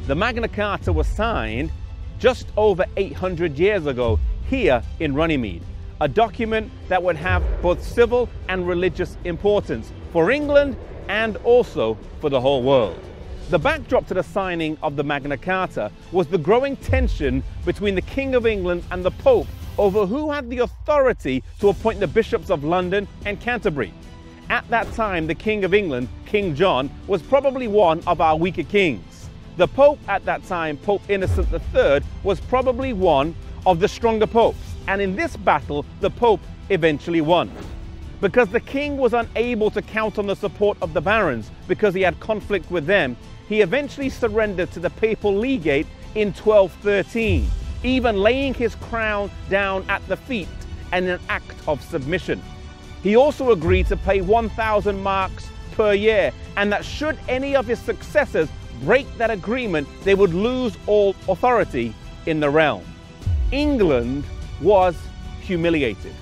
The Magna Carta was signed just over 800 years ago here in Runnymede, a document that would have both civil and religious importance for England and also for the whole world. The backdrop to the signing of the Magna Carta was the growing tension between the King of England and the Pope over who had the authority to appoint the bishops of London and Canterbury. At that time, the King of England, King John, was probably one of our weaker kings. The Pope at that time, Pope Innocent III, was probably one of the stronger popes. And in this battle, the Pope eventually won. Because the king was unable to count on the support of the barons because he had conflict with them, he eventually surrendered to the papal legate in 1213, even laying his crown down at the feet in an act of submission. He also agreed to pay 1,000 marks per year, and that should any of his successors break that agreement, they would lose all authority in the realm. England was humiliated.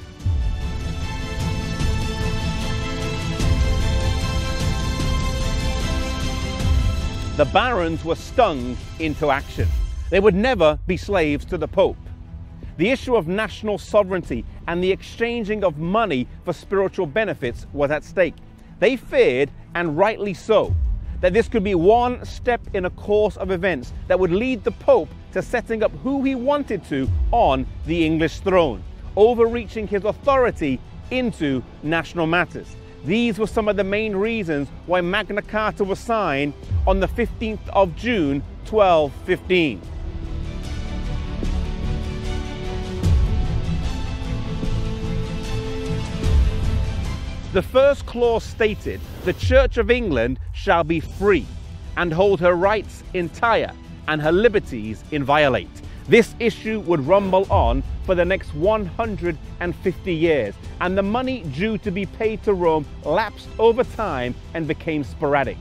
The barons were stung into action. They would never be slaves to the Pope. The issue of national sovereignty and the exchanging of money for spiritual benefits was at stake. They feared, and rightly so, that this could be one step in a course of events that would lead the Pope to setting up who he wanted to on the English throne, overreaching his authority into national matters. These were some of the main reasons why Magna Carta was signed on the 15th of June, 1215. The first clause stated, "The Church of England shall be free, and hold her rights entire, and her liberties inviolate." This issue would rumble on for the next 150 years, and the money due to be paid to Rome lapsed over time and became sporadic.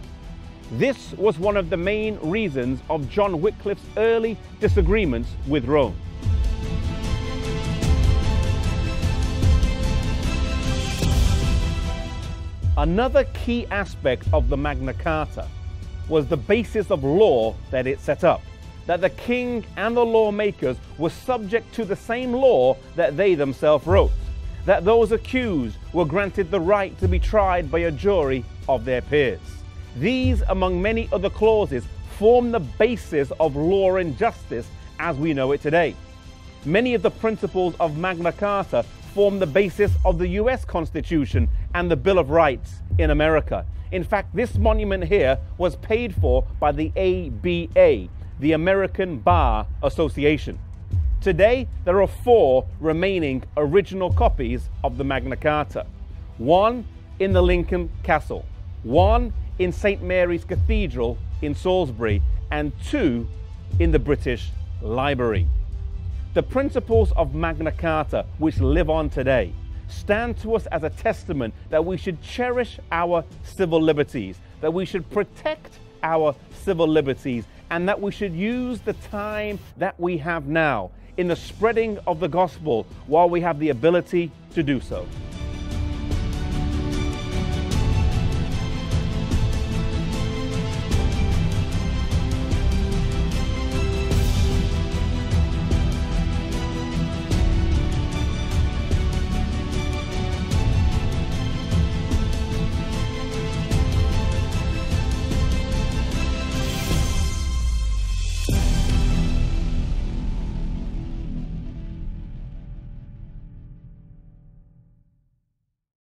This was one of the main reasons of John Wycliffe's early disagreements with Rome. Another key aspect of the Magna Carta was the basis of law that it set up, that the king and the lawmakers were subject to the same law that they themselves wrote, that those accused were granted the right to be tried by a jury of their peers. These, among many other clauses, form the basis of law and justice as we know it today. Many of the principles of Magna Carta form the basis of the US Constitution and the Bill of Rights in America. In fact, this monument here was paid for by the ABA, the American Bar Association. Today, there are 4 remaining original copies of the Magna Carta. 1 in the Lincoln Castle, 1 in St. Mary's Cathedral in Salisbury, and 2 in the British Library. The principles of Magna Carta, which live on today, stand to us as a testament that we should cherish our civil liberties, that we should protect our civil liberties, and that we should use the time that we have now in the spreading of the gospel while we have the ability to do so.